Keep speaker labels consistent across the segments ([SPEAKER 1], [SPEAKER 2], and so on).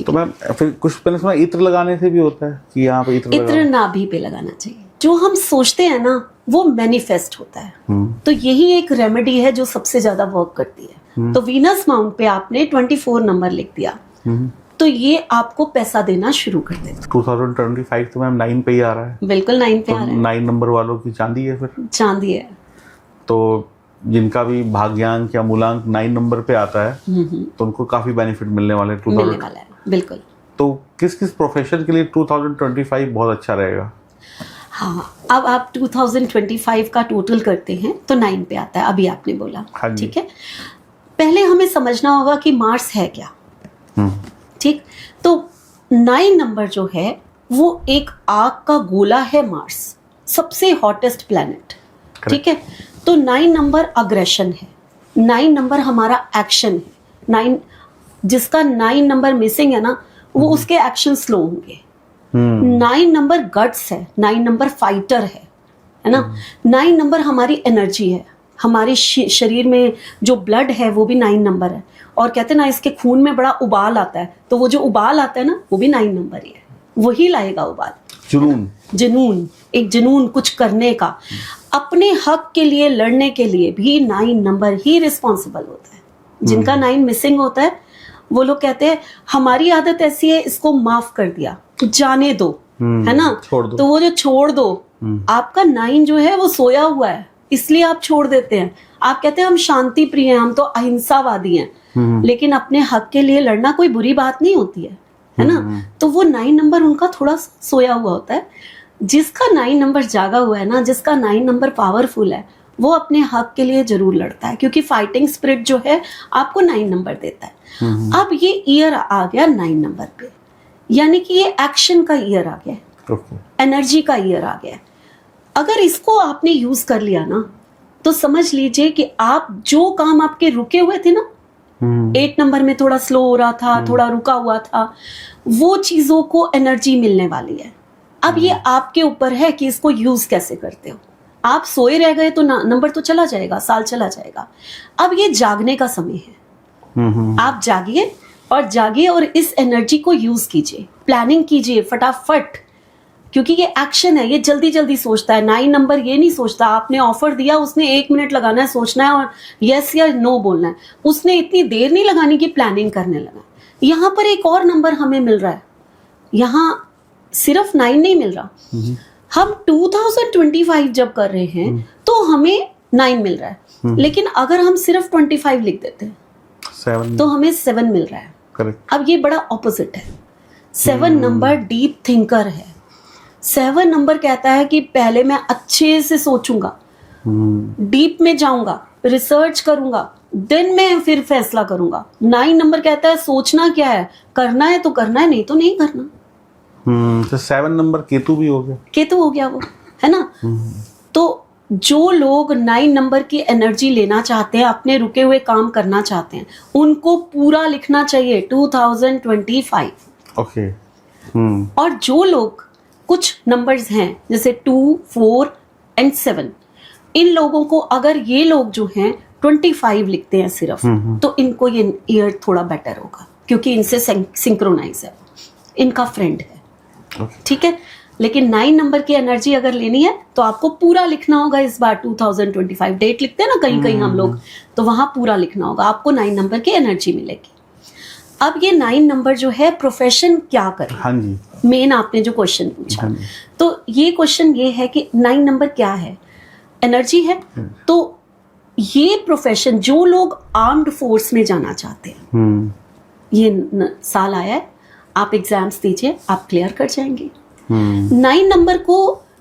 [SPEAKER 1] तो मैम फिर कुछ पहले सुना इत्र लगाने से भी होता है कि यहाँ पे
[SPEAKER 2] इत्र नाभि पे लगाना चाहिए। जो हम सोचते हैं ना वो मैनिफेस्ट होता है। तो यही एक रेमेडी है जो सबसे ज्यादा वर्क करती है। तो वीनस माउंट पे आपने 24 नंबर लिख दिया तो ये आपको पैसा देना शुरू कर देगा।
[SPEAKER 1] 2025 तो मैम 9 पे ही आ रहा है।
[SPEAKER 2] बिल्कुल 9 पे आ रहा है।
[SPEAKER 1] 9 नंबर वालों की चांदी है फिर।
[SPEAKER 2] चांदी है।
[SPEAKER 1] तो जिनका भी भाग्यांक या मूलांक 9 नंबर पे आता है तो उनको काफी बेनिफिट मिलने वाले हैं।
[SPEAKER 2] मिलने वाला है बिल्कुल।
[SPEAKER 1] तो किस किस प्रोफेशन के लिए 2025 बहुत अच्छा रहेगा?
[SPEAKER 2] हाँ, अब आप 2025 का टोटल करते हैं तो 9 पे आता है, अभी आपने बोला।
[SPEAKER 1] हाँ जी।
[SPEAKER 2] ठीक है, पहले हमें समझना होगा कि मार्स है क्या। ठीक, तो 9 नंबर जो है वो एक आग का गोला है। मार्स सबसे हॉटेस्ट प्लैनेट। ठीक है, तो 9 नंबर अग्रेशन है, 9 नंबर हमारा एक्शन है। 9 जिसका 9 नंबर मिसिंग है ना वो उसके एक्शन स्लो होंगे। 9 नंबर गट्स है, 9 नंबर फाइटर है ना। 9 नंबर हमारी एनर्जी है, हमारे शरीर में जो ब्लड है वो भी 9 नंबर है। और कहते हैं ना इसके खून में बड़ा उबाल आता है, तो वो जो उबाल आता है ना वो भी 9 नंबर ही है, वही लाएगा उबाल। जुनून, एक जुनून कुछ करने का, अपने हक के लिए लड़ने के लिए भी 9 नंबर ही रिस्पॉन्सिबल होता है। जिनका 9 मिसिंग होता है वो लोग कहते हैं हमारी आदत ऐसी है, इसको माफ कर दिया, जाने दो, है ना, तो वो जो छोड़ दो, आपका 9 जो है वो सोया हुआ है, इसलिए आप छोड़ देते हैं। आप कहते हैं हम शांति प्रिय हैं, हम तो अहिंसावादी हैं, लेकिन अपने हक के लिए लड़ना कोई बुरी बात नहीं होती है ना। तो वो 9 नंबर उनका थोड़ा सोया हुआ होता है। जिसका 9 नंबर जागा हुआ है ना, जिसका 9 नंबर पावरफुल है, वो अपने हक के लिए जरूर लड़ता है, क्योंकि फाइटिंग स्पिरिट जो है आपको 9 नंबर देता है। अब ये ईयर आ गया 9 नंबर पे, यानी कि ये एक्शन का ईयर आ गया, एनर्जी का ईयर आ गया। अगर इसको आपने यूज कर लिया ना तो समझ लीजिए कि आप जो काम आपके रुके हुए थे ना, 8 नंबर में थोड़ा स्लो हो रहा था, थोड़ा रुका हुआ था, वो चीजों को एनर्जी मिलने वाली है। अब ये आपके ऊपर है कि इसको यूज कैसे करते हो। आप सोए रह गए तो नंबर तो चला जाएगा, साल चला जाएगा। अब ये जागने का समय है। आप जागिए और इस एनर्जी को यूज कीजिए, प्लानिंग कीजिए फटाफट, क्योंकि ये एक्शन है, ये जल्दी जल्दी सोचता है। 9 नंबर ये नहीं सोचता, आपने ऑफर दिया, उसने 1 मिनट लगाना है सोचना है और यस या नो बोलना है, उसने इतनी देर नहीं लगानी कि प्लानिंग करने लगा। यहाँ पर एक और नंबर हमें मिल रहा है, यहाँ सिर्फ 9 नहीं मिल रहा। हम 2025 जब कर रहे हैं तो हमें 9 मिल रहा है, लेकिन अगर हम सिर्फ 25 लिख देते हैं
[SPEAKER 1] 7
[SPEAKER 2] तो हमें 7 मिल रहा है।
[SPEAKER 1] करेक्ट।
[SPEAKER 2] अब ये बड़ा ऑपोजिट है। 7 नंबर डीप थिंकर है। 7 नंबर कहता है कि पहले मैं अच्छे से सोचूंगा, डीप में जाऊंगा, रिसर्च करूंगा, देन मैं फिर फैसला करूंगा। 9 नंबर कहता है सोचना क्या है, करना है तो करना है, नहीं तो नहीं करना।
[SPEAKER 1] तो 7 नंबर केतु भी हो गया।
[SPEAKER 2] केतु हो गया वो, है ना। तो जो लोग 9 नंबर की एनर्जी लेना चाहते हैं, अपने रुके हुए काम करना चाहते हैं, उनको पूरा लिखना चाहिए 2025।
[SPEAKER 1] ओके।
[SPEAKER 2] और जो लोग कुछ नंबर्स हैं जैसे 2, 4 एंड 7, इन लोगों को अगर ये लोग जो हैं 25 लिखते हैं सिर्फ, तो इनको ये ईयर थोड़ा बेटर होगा, क्योंकि इनसे सिंक्रोनाइज है, इनका फ्रेंड है। ठीक है, लेकिन 9 नंबर की एनर्जी अगर लेनी है तो आपको पूरा लिखना होगा। इस बार 2025 डेट लिखते हैं ना कहीं कहीं हम लोग, तो वहां पूरा लिखना होगा, आपको 9 नंबर की एनर्जी मिलेगी। अब ये 9 नंबर जो है प्रोफेशन क्या करे।
[SPEAKER 1] हाँ जी।
[SPEAKER 2] मेन आपने जो क्वेश्चन पूछा,
[SPEAKER 1] हाँ,
[SPEAKER 2] तो ये क्वेश्चन ये है कि 9 नंबर क्या है, एनर्जी है। तो ये प्रोफेशन, जो लोग आर्म्ड फोर्स में जाना चाहते हैं, ये साल आया है, आप एग्जाम्स दीजिए, आप क्लियर कर जाएंगे। 9 नंबर को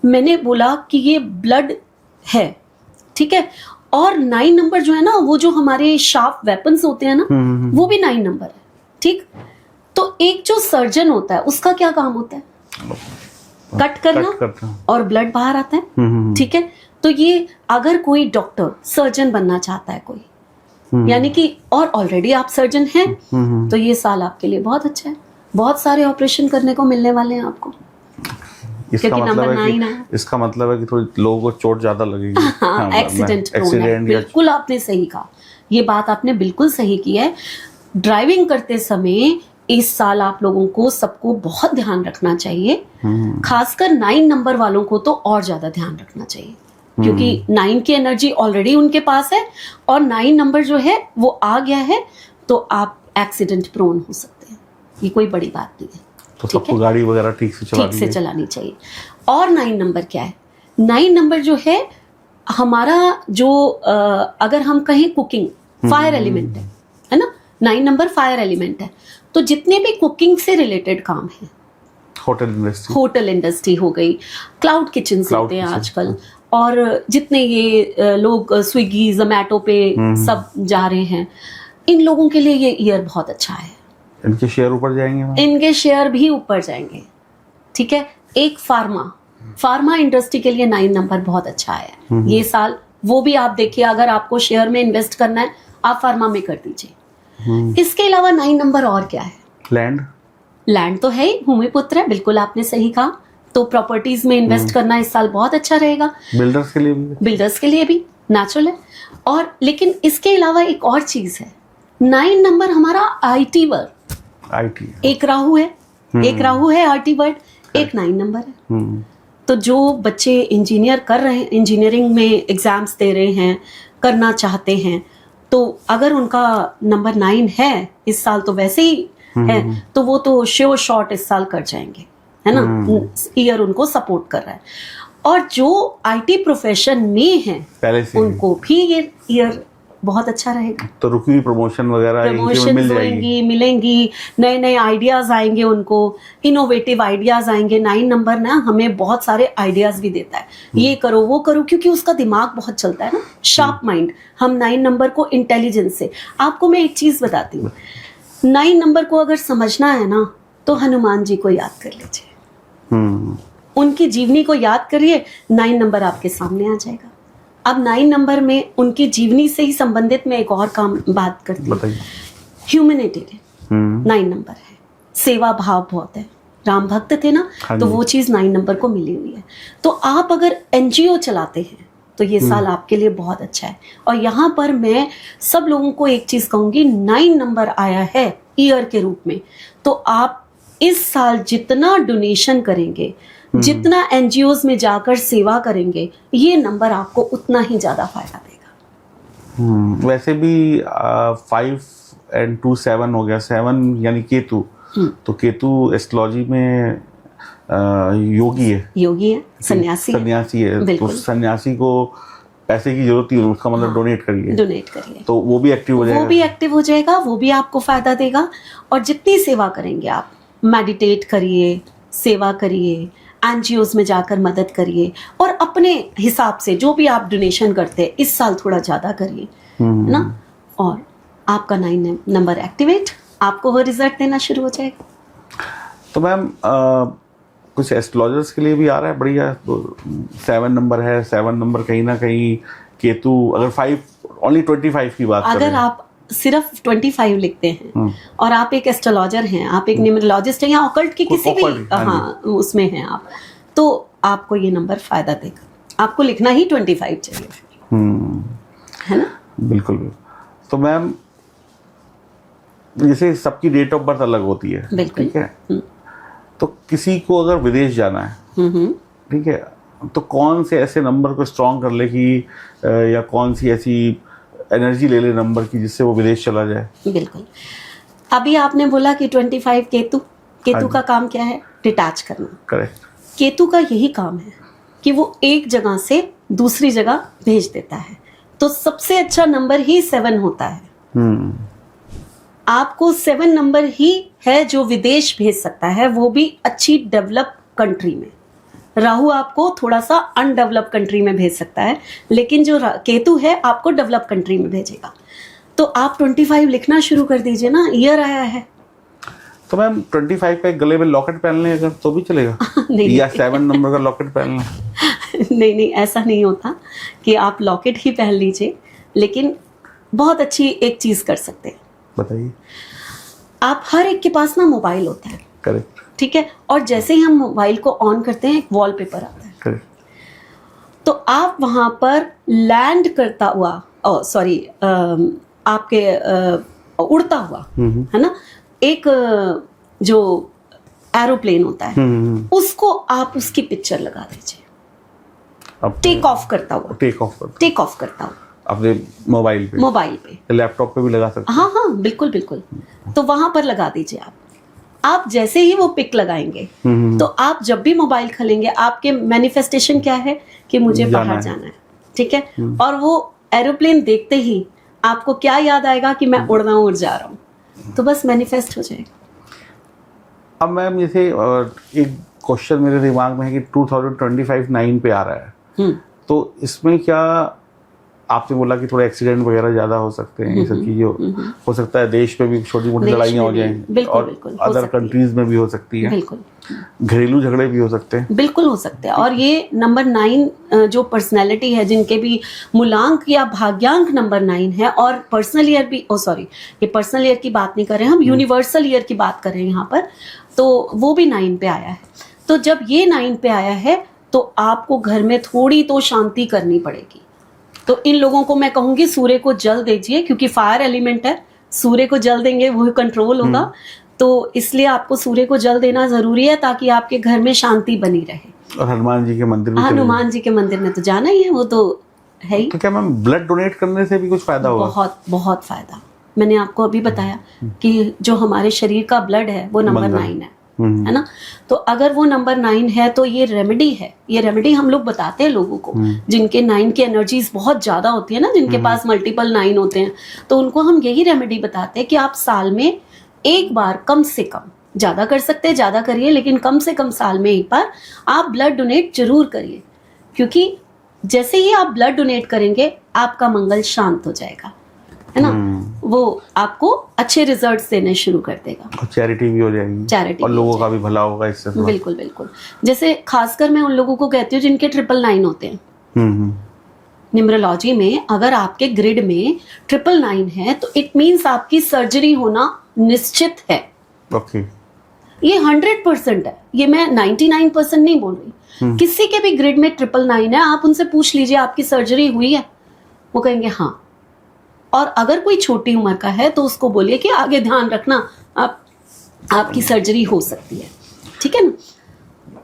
[SPEAKER 2] मैंने बोला कि ये ब्लड है, ठीक है, और 9 नंबर जो है ना, वो जो हमारे शार्प वेपन्स होते हैं ना, वो भी 9 नंबर है। ठीक, तो एक जो सर्जन होता है उसका क्या काम होता है, कट करना और ब्लड बाहर आता है। ठीक है, तो ये अगर कोई डॉक्टर सर्जन बनना चाहता है कोई, यानी कि और ऑलरेडी आप सर्जन हैं, तो ये साल आपके लिए बहुत अच्छा है। बहुत सारे ऑपरेशन करने को मिलने वाले हैं आपको, क्योंकि नंबर 9 है।
[SPEAKER 1] इसका मतलब है कि थोड़ी लोगों को चोट ज्यादा लगेगी।
[SPEAKER 2] हाँ, एक्सीडेंट, बिल्कुल आपने सही कहा, ये बात आपने बिल्कुल सही की है। ड्राइविंग करते समय इस साल आप लोगों को सबको बहुत ध्यान रखना चाहिए, खासकर 9 नंबर वालों को तो और ज्यादा ध्यान रखना चाहिए, क्योंकि 9 की एनर्जी ऑलरेडी उनके पास है और 9 नंबर जो है वो आ गया है, तो आप एक्सीडेंट प्रोन हो सकते हैं। ये कोई बड़ी बात नहीं है,
[SPEAKER 1] तो सबको गाड़ी वगैरह ठीक से
[SPEAKER 2] चलानी चाहिए। और 9 नंबर क्या है? 9 नंबर जो है हमारा जो अगर हम कहें कुकिंग, फायर एलिमेंट है ना, 9 नंबर फायर एलिमेंट है, तो जितने भी कुकिंग से रिलेटेड काम है, होटल इंडस्ट्री हो गई, क्लाउड किचन होते हैं आजकल, और जितने ये लोग स्विगी जोमैटो पे सब जा रहे हैं, इन लोगों के लिए ये ईयर बहुत अच्छा है।
[SPEAKER 1] इनके शेयर ऊपर जाएंगे,
[SPEAKER 2] इनके शेयर भी ऊपर जाएंगे, ठीक है। एक फार्मा इंडस्ट्री के लिए 9 नंबर बहुत अच्छा है ये साल। वो भी आप देखिए, अगर आपको शेयर में इन्वेस्ट करना है, आप फार्मा में कर दीजिए। इसके अलावा 9 नंबर और क्या है? लैंड तो है ही, भूमिपुत्र है, बिल्कुल आपने सही कहा। तो प्रॉपर्टीज में इन्वेस्ट करना इस साल बहुत अच्छा रहेगा, बिल्डर्स के लिए भी नेचुरल है। और लेकिन इसके अलावा एक और चीज है, 9 नंबर हमारा आईटी वर्ड, एक राहु है आईटी वर्ड, एक 9 नंबर है। तो जो बच्चे इंजीनियर कर रहे हैं, इंजीनियरिंग में एग्जाम्स दे रहे हैं, करना चाहते हैं, तो अगर उनका नंबर 9 है इस साल, तो वैसे ही है, तो वो तो श्योर शॉट इस साल कर जाएंगे, है ना। ईयर उनको सपोर्ट कर रहा है। और जो आईटी प्रोफेशन में है उनको भी ये ईयर बहुत अच्छा रहेगा।
[SPEAKER 1] तो रुकी हुई प्रमोशन
[SPEAKER 2] मिलेंगी, नए नए आइडियाज आएंगे, उनको इनोवेटिव आइडियाज आएंगे। 9 नंबर ना हमें बहुत सारे आइडियाज भी देता है, ये करो वो करो, क्योंकि उसका दिमाग बहुत चलता है ना, शार्प माइंड। हम 9 नंबर को इंटेलिजेंस से, आपको मैं एक चीज बताती हूँ, 9 नंबर को अगर समझना है ना, तो हनुमान जी को याद कर लीजिए, उनकी जीवनी को याद करिए, 9 नंबर आपके सामने आ जाएगा। अब 9 नंबर में उनकी जीवनी से ही संबंधित मैं एक और बात करती हूँ। ह्यूमैनिटेरियन 9 नंबर है, सेवा भाव बहुत है, राम भक्त थे ना, तो वो चीज 9 नंबर को मिली हुई है। तो आप अगर एनजीओ चलाते हैं तो ये साल आपके लिए बहुत अच्छा है। और यहाँ पर मैं सब लोगों को एक चीज कहूंगी, 9 नंबर आया है ईयर के रूप में, तो आप इस साल जितना डोनेशन करेंगे, जितना एनजीओज में जाकर सेवा करेंगे, ये नंबर आपको उतना ही ज्यादा फायदा देगा।
[SPEAKER 1] वैसे भी 5 and 2 7 हो गया, 7 यानी केतु, तो केतु एस्ट्रोलॉजी में योगी है, सन्यासी है। तो सन्यासी को पैसे की जरूरत है, उसका मतलब डोनेट करिए, तो वो भी एक्टिव हो जाएगा, वो भी आपको फायदा देगा। और जितनी सेवा करेंगे आप, मेडिटेट करिए, सेवा करिए, एनजीओज में जाकर मदद करिए, और अपने हिसाब से जो भी आप डोनेशन करते हैं इस साल थोड़ा ज्यादा करिए, है ना। और आपका 9 नंबर एक्टिवेट, आपको वो रिजल्ट देना शुरू हो जाएगा। तो मैम कुछ एस्ट्रोलॉजर्स के लिए भी आ रहा है बढ़िया, 7 नंबर है, 7 नंबर कहीं ना कहीं केतु, अगर 5 ओनली 25 की बात
[SPEAKER 2] अगर आप सिर्फ 25 लिखते हैं और आप एक एस्ट्रोलॉजर हैं, आप एक न्यूमरोलॉजिस्ट हैं, या ऑकल्ट की किसी भी उसमें हैं आप, तो आपको ये नंबर फायदा देगा। आपको लिखना ही 25 चाहिए, है ना।
[SPEAKER 1] बिल्कुल। तो मैम जैसे सबकी डेट ऑफ बर्थ अलग होती है, ठीक है, तो किसी को अगर विदेश जाना है, ठीक है, तो कौन से ऐसे नंबर को स्ट्रॉन्ग कर ले कि या कौन सी ऐसी एनर्जी ले ले नंबर की जिससे वो विदेश चला जाए?
[SPEAKER 2] बिल्कुल। अभी आपने बोला कि 25 केतु का काम क्या है? डिटैच करना।
[SPEAKER 1] करेक्ट।
[SPEAKER 2] केतु का यही काम है कि वो एक जगह से दूसरी जगह भेज देता है। तो सबसे अच्छा नंबर ही 7 होता है। आपको 7 नंबर ही है जो विदेश भेज सकता है, वो भी अच्छी डेवलप कंट्री में। राहु आपको थोड़ा सा अनडेवलप कंट्री में भेज सकता है, लेकिन जो केतु है आपको डेवलप कंट्री में भेजेगा। तो आप 25 लिखना शुरू कर दीजिए ना, ईयर आया है।
[SPEAKER 1] तो मैम 25 का एक गले में लॉकेट पहन लें अगर, तो भी चलेगा?
[SPEAKER 2] नहीं,
[SPEAKER 1] या 7 नंबर का लॉकेट पहन लें?
[SPEAKER 2] नहीं, ऐसा नहीं होता कि आप लॉकेट ही पहन लीजिए, लेकिन बहुत अच्छी एक चीज कर सकते हैं।
[SPEAKER 1] बताइए।
[SPEAKER 2] आप हर एक के पास ना मोबाइल होता है,
[SPEAKER 1] करेक्ट,
[SPEAKER 2] ठीक है, और जैसे ही हम मोबाइल को ऑन करते हैं एक वॉलपेपर आता है,
[SPEAKER 1] करेक्ट,
[SPEAKER 2] तो आप वहां पर लैंड करता हुआ, आपके उड़ता हुआ, है ना, एक जो एरोप्लेन होता है उसको आप उसकी पिक्चर लगा दीजिए, टेक ऑफ करता हुआ, टेक ऑफ करता हुआ
[SPEAKER 1] अपने मोबाइल पे, लैपटॉप पे भी लगा सकते हैं।
[SPEAKER 2] हाँ हाँ बिल्कुल बिल्कुल। तो वहां पर लगा दीजिए आप जैसे ही वो पिक लगाएंगे तो आप जब भी मोबाइल खोलेंगे आपके मैनिफेस्टेशन क्या है कि मुझे बाहर जाना है, ठीक है, और वो एरोप्लेन देखते ही आपको क्या याद आएगा कि मैं उड़ रहा हूँ, उड़ जा रहा हूँ, तो बस मैनिफेस्ट हो जाएगा।
[SPEAKER 1] अब मैम जैसे एक क्वेश्चन मेरे दिमाग में है कि 2025 9 पे आ रहा है, तो इसमें क्या आपने बोला कि थोड़ा एक्सीडेंट वगैरह ज्यादा हो सकते हैं, ये सब चीजें हो सकता है, देश में भी छोटी मोटी लड़ाइयाँ हो जाएं और अदर कंट्रीज में भी हो सकती है, घरेलू झगड़े भी हो सकते हैं, बिल्कुल
[SPEAKER 2] हो सकते हैं। और ये नंबर 9 जो पर्सनैलिटी है जिनके भी मूलांक या भाग्यांक नंबर 9 है और पर्सनल ईयर भी, ये पर्सनल ईयर की बात नहीं कर रहे हैं हम, यूनिवर्सल ईयर की बात कर रहे हैं यहाँ पर, तो वो भी 9 पे आया है। तो जब ये 9 पे आया है तो आपको घर में थोड़ी तो शांति करनी पड़ेगी। तो इन लोगों को मैं कहूंगी सूर्य को जल दीजिए, क्योंकि फायर एलिमेंट है, सूर्य को जल देंगे वो कंट्रोल होगा, तो इसलिए आपको सूर्य को जल देना जरूरी है ताकि आपके घर में शांति बनी रहे।
[SPEAKER 1] और हनुमान जी के मंदिर में,
[SPEAKER 2] हनुमान जी के मंदिर में तो जाना ही है, वो तो है ही।
[SPEAKER 1] तो क्या मैम ब्लड डोनेट करने से भी कुछ फायदा होगा?
[SPEAKER 2] बहुत बहुत फायदा। मैंने आपको अभी बताया कि जो हमारे शरीर का ब्लड है वो नंबर 9 है ना, तो अगर वो नंबर 9 है तो ये रेमेडी है, ये रेमेडी हम लोग बताते हैं लोगों को जिनके 9 की एनर्जीज बहुत ज्यादा होती है ना, जिनके पास मल्टीपल 9 होते हैं, तो उनको हम यही रेमेडी बताते हैं कि आप साल में एक बार, कम से कम, ज्यादा कर सकते हैं ज्यादा करिए, लेकिन कम से कम साल में एक बार आप ब्लड डोनेट जरूर करिए, क्योंकि जैसे ही आप ब्लड डोनेट करेंगे आपका मंगल शांत हो जाएगा, है ना, वो आपको अच्छे रिजल्ट्स देने शुरू कर देगा,
[SPEAKER 1] चैरिटी भी हो जाएगी, चैरिटी और लोगों का भी भला होगा इससे।
[SPEAKER 2] बिल्कुल बिल्कुल। जैसे खासकर मैं उन लोगों को कहती हूँ जिनके 999 होते हैं, न्यूमरोलॉजी में अगर आपके ग्रिड में 999 है तो इट मीन्स आपकी सर्जरी होना निश्चित है।
[SPEAKER 1] ओके,
[SPEAKER 2] ये 100% है, ये मैं 99% नहीं बोल रही। किसी के भी ग्रिड में 999 है, आप उनसे पूछ लीजिए आपकी सर्जरी हुई है, वो कहेंगे हाँ। और अगर कोई छोटी उम्र का है तो उसको बोलिए कि आगे ध्यान रखना, आपकी सर्जरी हो सकती है, ठीक है ना,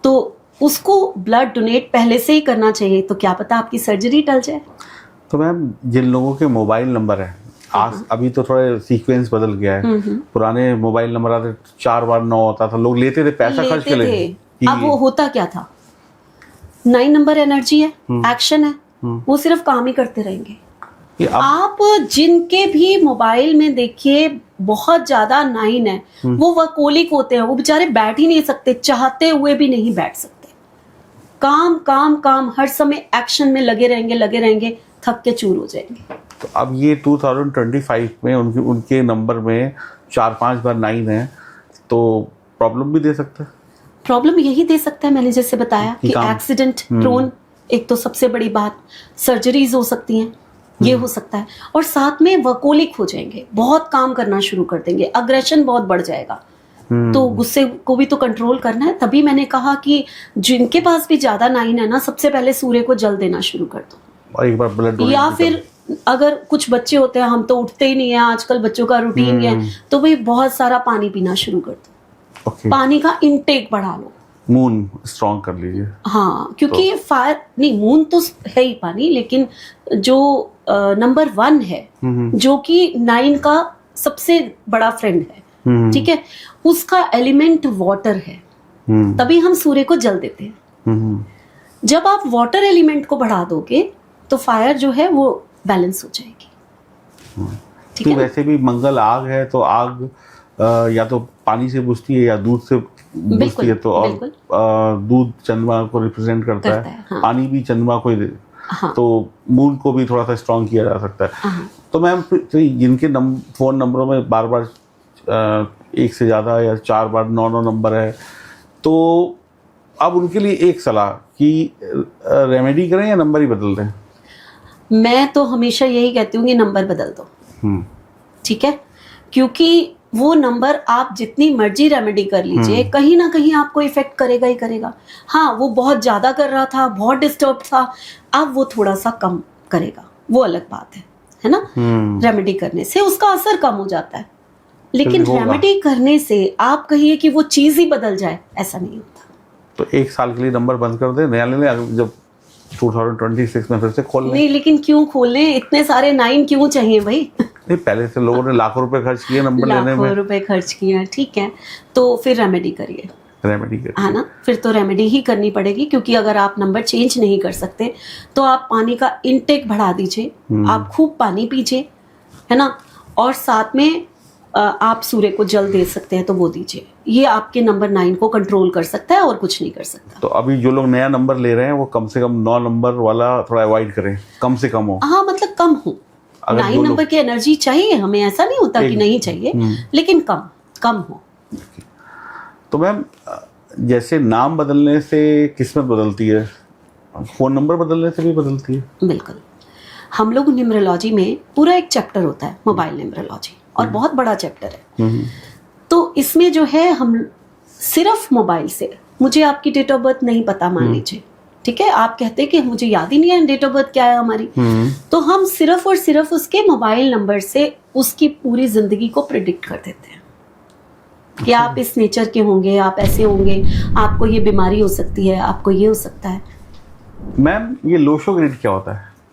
[SPEAKER 2] तो उसको ब्लड डोनेट पहले से ही करना चाहिए, तो क्या पता आपकी सर्जरी टल जाए।
[SPEAKER 1] तो मैम जिन लोगों के मोबाइल नंबर है, आज अभी तो थोड़ा सीक्वेंस बदल गया है, पुराने मोबाइल नंबर आते 4 बार 9 होता था, लोग लेते थे पैसा खर्च के लिए।
[SPEAKER 2] अब वो होता क्या था, 9 नंबर एनर्जी है, एक्शन है, वो सिर्फ काम ही करते रहेंगे। आप जिनके भी मोबाइल में देखिए बहुत ज्यादा 9 है, वो वर्कोलिक होते हैं, वो बेचारे बैठ ही नहीं सकते, चाहते हुए भी नहीं बैठ सकते, काम काम काम, हर समय एक्शन में लगे रहेंगे, थक के चूर हो जाएंगे।
[SPEAKER 1] तो अब ये 2025 में उनके नंबर में 4-5 बार 9 है, तो प्रॉब्लम भी दे सकता है।
[SPEAKER 2] प्रॉब्लम यही दे सकता है, मैंने जैसे बताया कि एक्सीडेंट प्रोन, एक तो सबसे बड़ी बात, सर्जरीज हो सकती हैं, ये हो सकता है, और साथ में वर्कोलिक हो जाएंगे, बहुत काम करना शुरू कर देंगे, अग्रेशन बहुत बढ़ जाएगा, तो गुस्से को भी तो कंट्रोल करना है। तभी मैंने कहा कि जिनके पास भी ज्यादा 9 है ना, सबसे पहले सूर्य को जल देना शुरू कर दो,
[SPEAKER 1] और एक बार ब्लड डोनेट,
[SPEAKER 2] या फिर अगर कुछ बच्चे होते हैं, हम तो उठते ही नहीं है, आजकल बच्चों का रूटीन है, तो भाई बहुत सारा पानी पीना शुरू कर दो, पानी का इनटेक बढ़ा लो,
[SPEAKER 1] मून स्ट्रॉन्ग कर लीजिए।
[SPEAKER 2] हाँ, क्योंकि फायर नहीं, मून तो है ही पानी, लेकिन जो नंबर 1 है जो कि 9 का सबसे बड़ा फ्रेंड है, ठीक है, उसका एलिमेंट वाटर है, तभी हम सूर्य को जल देते हैं। जब आप वाटर एलिमेंट को बढ़ा दोगे तो फायर जो है वो बैलेंस हो जाएगी, ठीक है।
[SPEAKER 1] वैसे भी मंगल आग है, तो आग या तो पानी से बुझती है या दूध से बुझती है, तो और दूध चंद्रमा को रिप्रेजेंट करता है, हाँ। पानी भी चंद्रमा को, हाँ। तो मून को भी थोड़ा सा स्ट्रॉन्ग किया जा सकता है, हाँ। तो मैम जिनके फोन नंबरों में बार बार 1 से ज़्यादा या 4 बार 9 नंबर है, तो अब उनके लिए एक सलाह कि रेमेडी करें या नंबर ही बदल दें?
[SPEAKER 2] मैं तो हमेशा यही कहती हूँ कि नंबर बदल दो, ठीक है, क्योंकि वो नंबर आप जितनी मर्जी रेमेडी कर लीजिए, कहीं ना कहीं आपको इफेक्ट करेगा ही करेगा। हाँ, वो बहुत ज्यादा कर रहा था, बहुत डिस्टर्ब था, अब वो थोड़ा सा कम करेगा, वो अलग बात है ना, रेमेडी करने से उसका असर कम हो जाता है, लेकिन रेमेडी करने से आप कहिए कि वो चीज ही बदल जाए, ऐसा नहीं होता।
[SPEAKER 1] तो एक साल के लिए नंबर बंद कर दे, नया ले लें, जब 2026 में फिर से खोल लें।
[SPEAKER 2] नहीं, लेकिन क्यों खोलें, इतने सारे 9 क्यों चाहिए भाई?
[SPEAKER 1] नहीं, पहले से लोगों ने लाखों रुपए खर्च किए नंबर लेने में।
[SPEAKER 2] लाखों रुपए खर्च किए हैं, ठीक है, तो फिर रेमेडी करिए।
[SPEAKER 1] रेमेडी करिए,
[SPEAKER 2] है ना, फिर तो रेमेडी ही करनी पड़ेगी, क्योंकि अगर आप नंबर चेंज नहीं कर सकते तो आप पानी का इनटेक बढ़ा दीजिए, आप खूब पानी पीजिए, है ना, और साथ में आप सूर्य को जल दे सकते हैं तो वो दीजिए। ये आपके नंबर 9 को कंट्रोल कर सकता है और कुछ नहीं कर सकता।
[SPEAKER 1] तो अभी जो लोग नया नंबर ले रहे हैं वो कम से कम 9 नंबर वाला थोड़ा अवॉइड करें, कम से कम हो।
[SPEAKER 2] हाँ, मतलब कम हो। 9 नंबर की एनर्जी चाहिए हमें, ऐसा नहीं होता कि नहीं चाहिए, लेकिन कम हो।
[SPEAKER 1] तो मैम, जैसे नाम बदलने से किस्मत बदलती है, फोन नंबर बदलने से भी बदलती है?
[SPEAKER 2] बिल्कुल। हम लोग न्यूमरोलॉजी में पूरा एक चैप्टर होता है मोबाइल न्यूमरोलॉजी, और बहुत बड़ा चैप्टर है। तो इसमें जो है हम सिर्फ मोबाइल से, मुझे आपकी डेट ऑफ बर्थ नहीं पता मान लीजिए, ठीक है, आप कहते हैं कि मुझे याद ही नहीं है डेट ऑफ बर्थ क्या है हमारी, तो हम सिर्फ और सिर्फ उसके मोबाइल नंबर से उसकी पूरी जिंदगी को प्रिडिक्ट कर देते हैं कि आप इस नेचर के होंगे, आप ऐसे होंगे, आपको ये बीमारी हो सकती है, आपको ये हो सकता है।
[SPEAKER 1] मैम, ये लोशो ग्रिड क्या होता है?